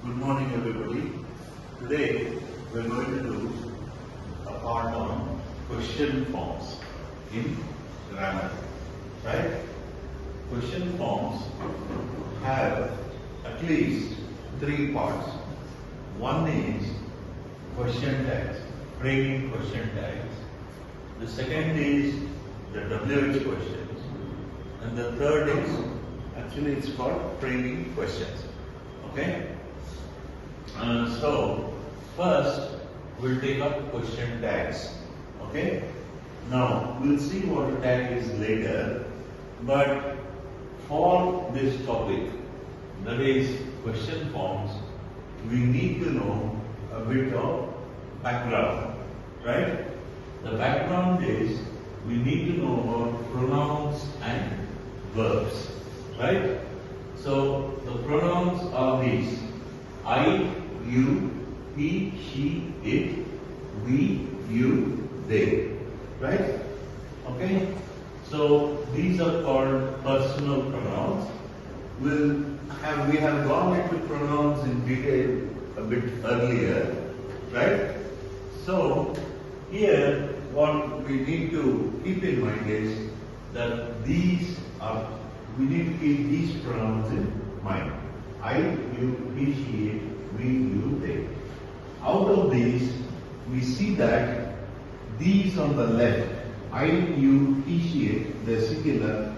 Good morning, everybody. Today we are going to do a part on question forms in grammar. Right? Question forms have at least three parts. One is question tags, framing question tags. The second is the WH questions, and the third is actually it's called framing questions. Okay? So first we'll take up question tags. Okay? Now we'll see what a tag is later, but for this topic, that is question forms, we need to know a bit of background, right? The background is we need to know about pronouns and verbs, right? So the pronouns are these: I, you, he, she, it, we, you, they, right? Okay? So these are called personal pronouns. We have gone into pronouns in detail a bit earlier, right? So here what we need to keep in mind is that we need to keep these pronouns in mind. I, you, he, she, it, we, you, they. Out of these, we see that these on the left, I, you, he, she, it, they're singular,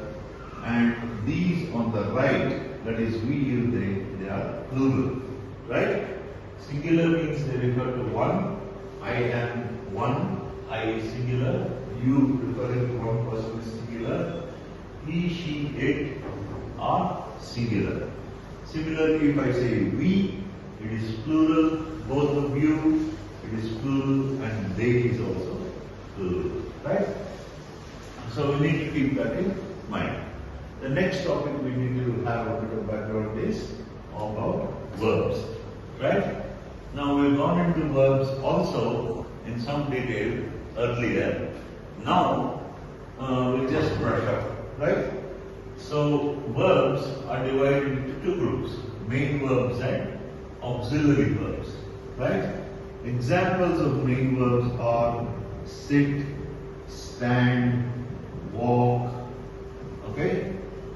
and these on the right, that is we, you, they are plural, right? Singular means they refer to one. I am one. I is singular. You referring to one person is singular. He, she, it are singular. Similarly, if I say we, it is plural. Both of you, it is plural, and they is also plural, right? So we need to keep that in mind. The next topic we need to have a bit of background is about verbs, right? Now we've gone into verbs also in some detail earlier. Now we'll just brush up, right? So verbs are divided into two groups: main verbs and auxiliary verbs, right? Examples of main verbs are sit, stand, walk, okay,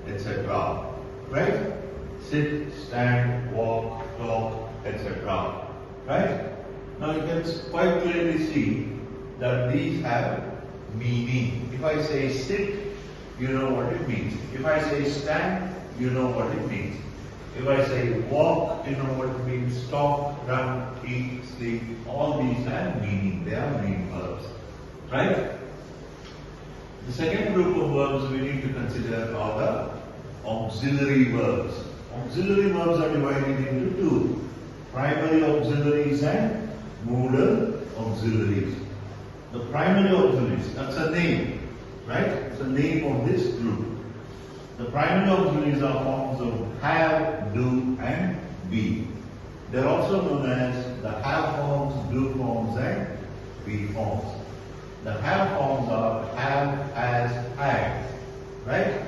etc. Right? Sit, stand, walk, talk, etc. Right? Now you can quite clearly see that these have meaning. If I say sit, you know what it means. If I say stand, you know what it means. If I say walk, you know what it means. Talk, run, eat, sleep, all these have meaning. They are main verbs. Right? The second group of verbs we need to consider are the auxiliary verbs. Auxiliary verbs are divided into two: primary auxiliaries and modal auxiliaries. The primary auxiliaries, that's a name, right? It's the name of this group. The primary auxiliaries are forms of have, do, and be. They're also known as the have forms, do forms, and be forms. The have forms are have, has, had, right?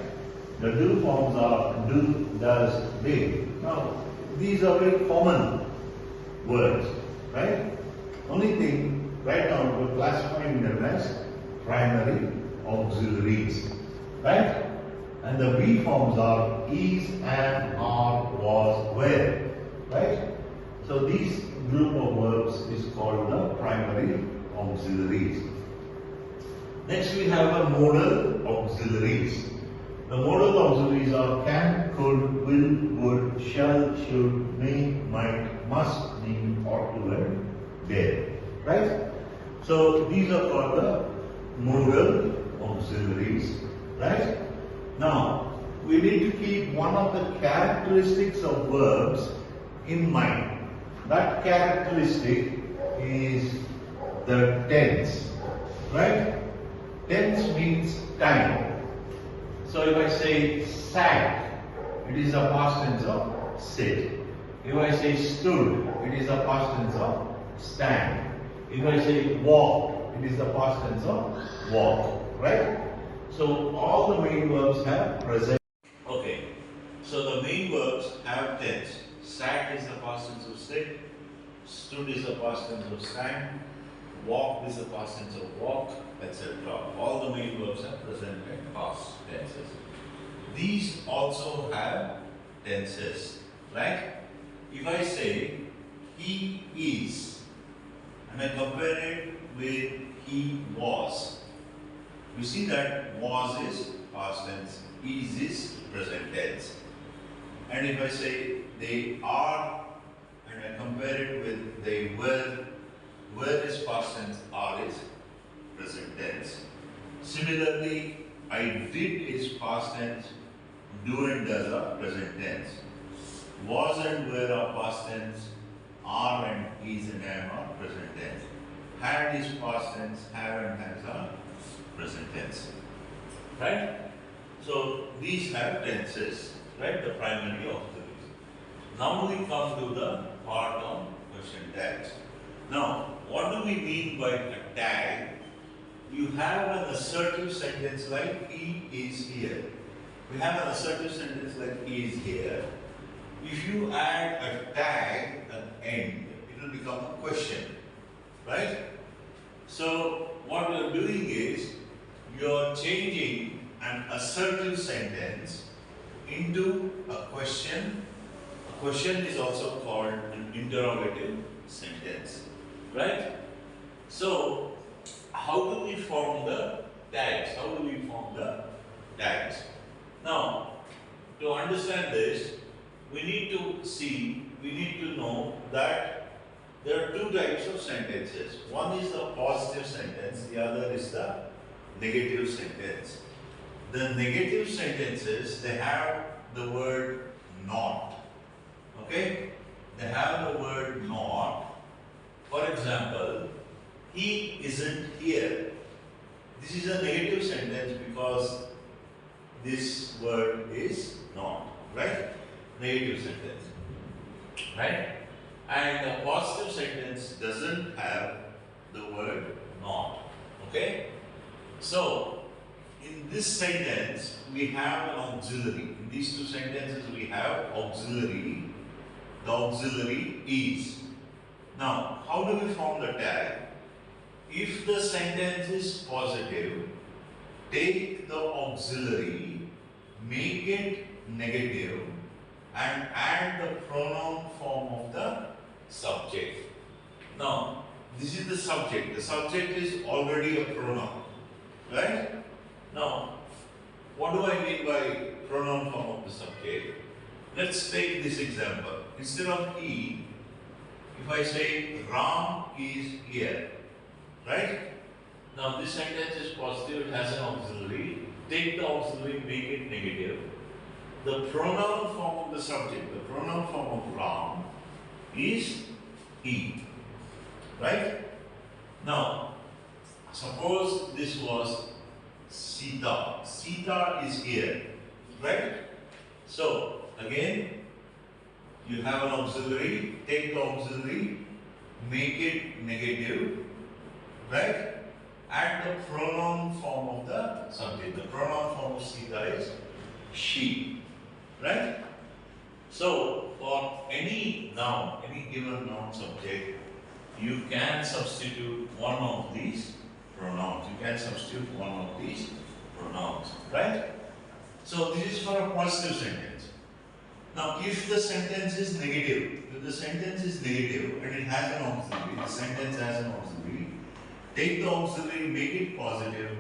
The do forms are do, does, did. Now, these are very common words, right? Only thing, right now we're classifying them as primary auxiliaries, right? And the be forms are is, am, are, was, were, right? So these group of verbs is called the primary auxiliaries. Next we have the modal auxiliaries. The modal auxiliaries are can, could, will, would, shall, should, may, might, must, need, ought to, and dare. Right? So these are called the modal auxiliaries. Right? Now, we need to keep one of the characteristics of verbs in mind. That characteristic is the tense. Right? Tense means time. So if I say sat, it is a past tense of sit. If I say stood, it is a past tense of stand. If I say walk, it is the past tense of walk. Right? So all the main verbs have present. Okay. So the main verbs have tense. Sat is the past tense of Stood is the past tense of stand. Walked is the past tense of walk, etc. All the main verbs are present and past tenses. These also have tenses, right? If I say he is and I compare it with he was, you see that was is past tense, is present tense. And if I say they are and I compare it with they were is past tense, are is present tense. Similarly, I did is past tense, do and does are present tense. Was and were are past tense, are and is and am are present tense. Had is past tense, have and has are present tense. Right? So these have tenses, right? The primary auxiliaries. Now we come to the part on question tags. Now, what do we mean by a tag? You have an assertive sentence like he is here. We have an assertive sentence like he is here. If you add a tag at the end, it will become a question, right? So, what you are doing is, you are changing an assertive sentence into a question. A question is also called an interrogative sentence. Right? So, how do we form the tags? How do we form the tags? Now, to understand this, we need to know that there are two types of sentences. One is the positive sentence, the other is the negative sentence. The negative sentences, they have the word not. Okay? They have the word not. For example, he isn't here. This is a negative sentence because this word is not, right? Negative sentence, right? And a positive sentence doesn't have the word not, okay? So, in this sentence, we have an auxiliary. In these two sentences, we have auxiliary. The auxiliary is. Now, how do we form the tag? If the sentence is positive, take the auxiliary, make it negative, and add the pronoun form of the subject. Now, this is the subject. The subject is already a pronoun, right? Now, what do I mean by pronoun form of the subject? Let's take this example. Instead of he, if I say Ram is here, right? Now this sentence is positive, it has an auxiliary. Take the auxiliary, make it negative. The pronoun form of the subject, the pronoun form of Ram is he, right? Now, suppose this was Sita. Sita is here, right? So, again, you have an auxiliary, take the auxiliary, make it negative, right? Add the pronoun form of the subject. The pronoun form of Sita is she, right? So, for any noun, any given noun subject, you can substitute one of these pronouns. You can substitute one of these pronouns, right? So, this is for a positive sentence. Now, if the sentence is negative, and it has an auxiliary, the sentence has an auxiliary, take the auxiliary, make it positive,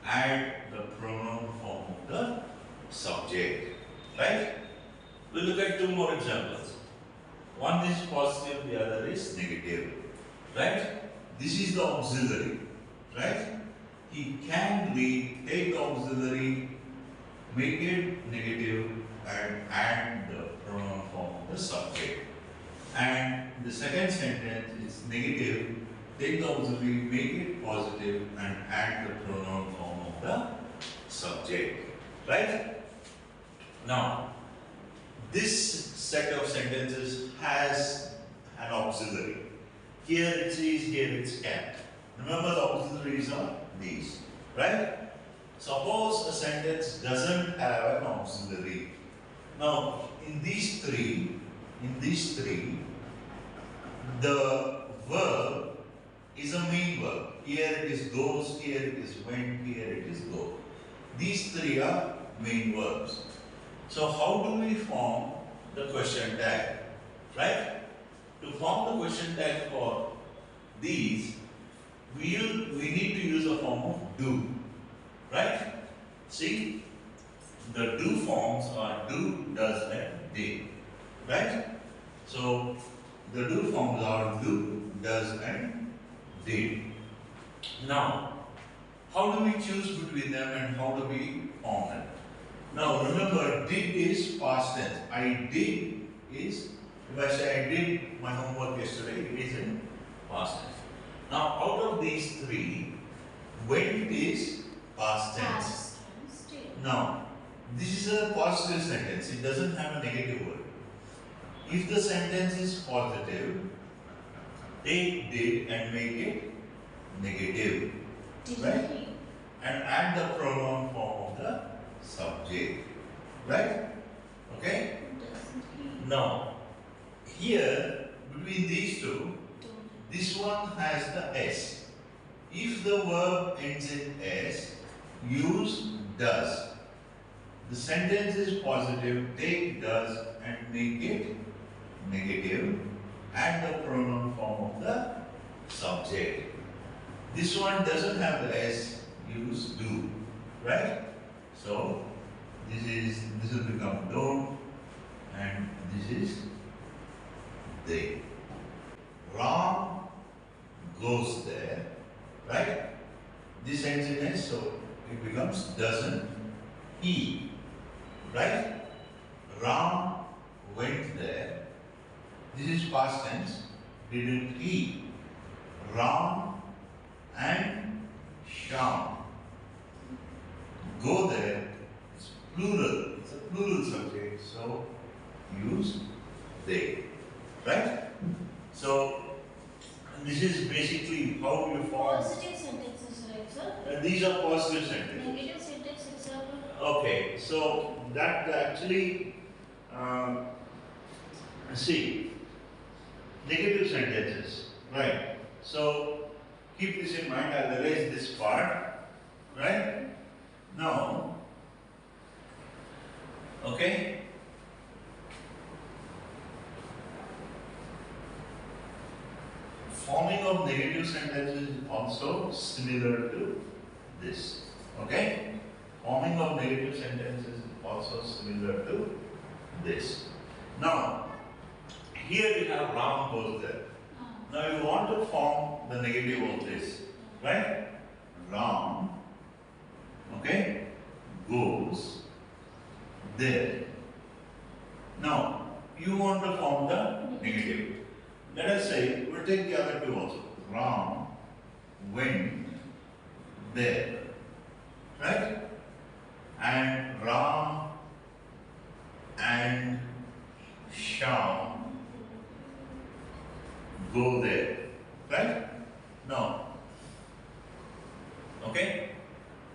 add the pronoun form of the subject, right? We'll look at two more examples. One is positive, the other is negative, right? This is the auxiliary, right? He can read, take the auxiliary, make it negative, and add the pronoun form of the subject. And the second sentence is negative, take the auxiliary, make it positive, and add the pronoun form of the subject, right? Now, this set of sentences has an auxiliary. Here it is, here it's can. Remember the auxiliaries are these, right? Suppose a sentence doesn't have an auxiliary. Now, in these three, the verb is a main verb. Here it is goes, here it is went, here it is go. These three are main verbs. So how do we form the question tag? Right? To form the question tag for these, we need to use a form of do. Right? See, the do forms are do, does, and did. Right? So the do forms are do, does, and did. Now, how do we choose between them and how do we form them? Now remember, did is past tense. I did is, if I say I did my homework yesterday, it is in past tense. Now out of these three, went is past tense. Now, this is a positive sentence. It doesn't have a negative word. If the sentence is positive, take did and make it negative. Right? And add the pronoun form of the subject. Right? Okay? Now, here, between these two, this one has the S. If the verb ends in S, use does. The sentence is positive, take does and make it negative. Add the pronoun form of the subject. This one doesn't have the S, use do. Right? So, this will become don't and this is they. Ram goes there. Right? This ends in S, so it becomes doesn't he. Right? Ram went there. This is past tense. Didn't he? Ram and Sham go there. It's plural. It's a plural subject. So use they. Right? So this is basically how you form. Positive sentences, right, sir? These are positive sentences. Negative sentence example. Okay, so that actually, see, negative sentences, right? So keep this in mind. I'll erase this part, right? Now, okay. Forming of negative sentences is also similar to this, okay? Forming of negative sentences is also similar to this. Now, here we have Ram goes there. Now you want to form the negative of this, right? Ram, okay, goes there. Now, you want to form the negative. Let us say, we'll take the other two also. Ram went there, right? And Ram and Sham go there, right? No. Okay?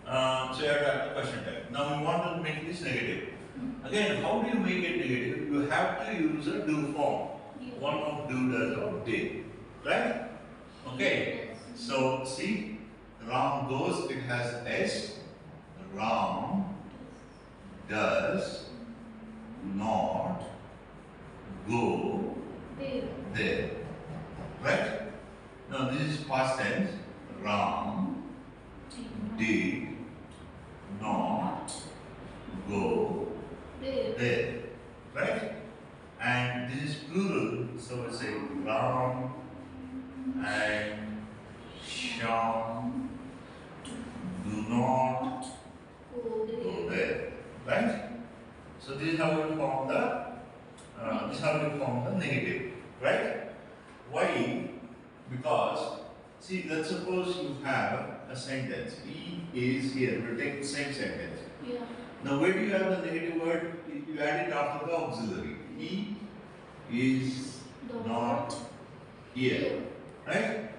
So you have to add the question tag. Now we want to make this negative. Again, how do you make it negative? You have to use a do form. One of do, does, or did. Right? Okay. So see, Ram goes, it has S. Ram does not go there. Right? Now this is past tense. Ram did not go there. Right? And this is plural, so we'll say Ram and Sham do not go there. Right? So this is how we form the negative. Right? Why? Because see, let's suppose you have a sentence. He is here. We'll take the same sentence. Yeah. Now where do you have the negative word? You add it after the auxiliary. He is not here. Right?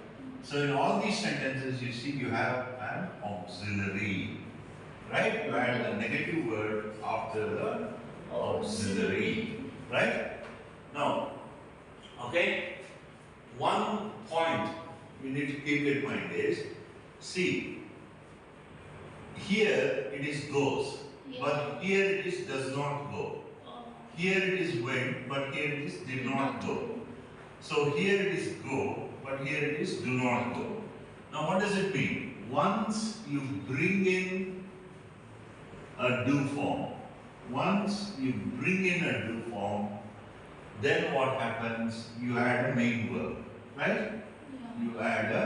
So in all these sentences you see you have an auxiliary. Right? You add the negative word after the auxiliary. Right? Now, okay? see, here it is goes, Yeah. but here it is does not go. Here it is went, but here it is did not go. So here it is go, but here it is do not go. Now what does it mean? Once you bring in a do form, once you bring in a do form, then what happens? You add a main verb, right? Yeah. You add a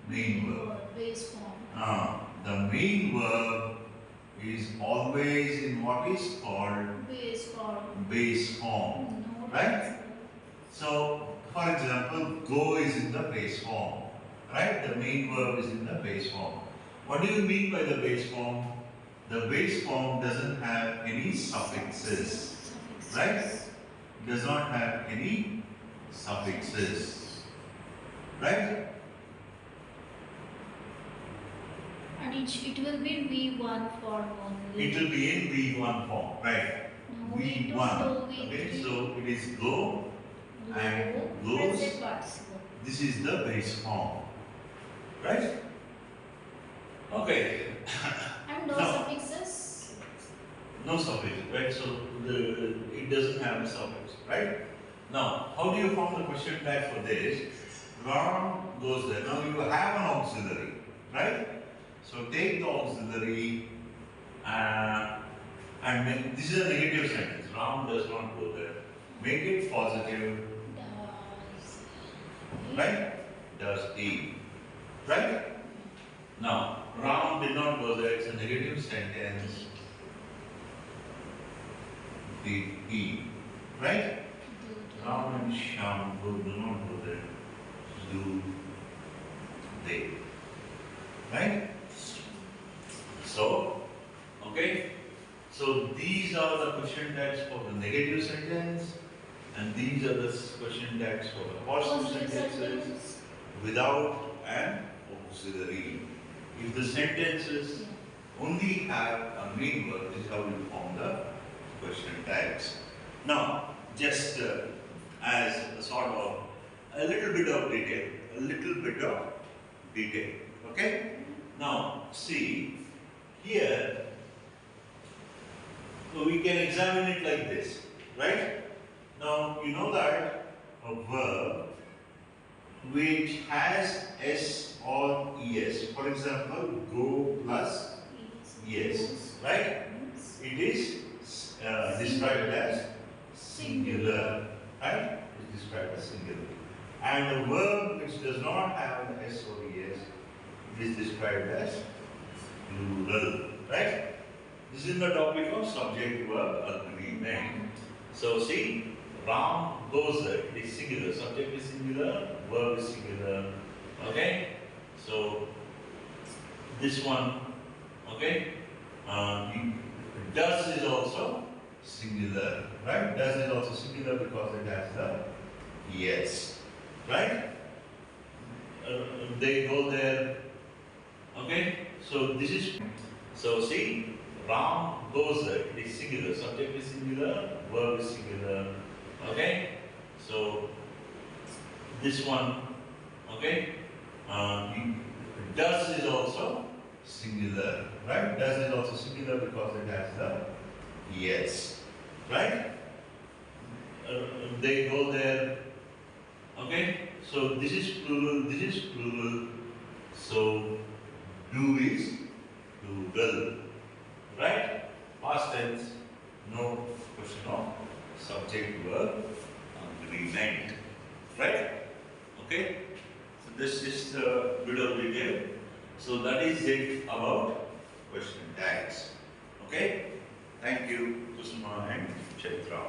main verb. Base form. The main verb is always in what is called Base form. base form, No. right? So, for example, go is in the base form, right? The main verb is in the base form. What do you mean by the base form? The base form doesn't have any suffixes, right? Does not have any suffixes, right? And it will be V1 form only. It will be in V1 form, right? No, V1. V2, Okay, so it is go and Go, goes. present participle. This is the base form, right? Okay. And no Now- suffixes. No suffix, right? So it doesn't have a suffix, right? Now, how do you form the question tag for this? Ram goes there. Now you have an auxiliary, right? So take the auxiliary and make, this is a negative sentence. Ram does not go there. Make it positive, Does. right? Does he, right? Now, Ram did not go there. It's a negative sentence. Did he, right? Ram and Shyam do not go there. Do they, right? So, okay. So these are the question tags for the negative sentence, and these are the question tags for the positive sentences without an auxiliary. If the sentences only have a main verb, this is how we form the question tags. Now, just as a sort of a little bit of detail, okay? Now, see, here, so we can examine it like this, right? Now, you know that a verb which has S or ES, for example, go plus ES, right? It is described as singular, right? It's described as singular. And a verb which does not have an S or ES, it is described as plural, right? This is the topic of subject-verb agreement. So see, Ram goes there, it is singular, subject is singular, verb is singular, okay? So, this one, okay? Does is also singular, right? Does is also singular because it has the yes, right? They go there, okay? So this is, so see, Ram goes there, it is singular, subject is singular, verb is singular, okay? So this one, okay? Does is also singular, right? Does is also singular because it has the yes, right? They go there, okay? So this is plural, so do is plural, right? Past tense, no question of subject verb agreement, right? Okay? So this is the bit of detail. So that is it about question tags. Okay? Thank you, Kusuma and Chaitra.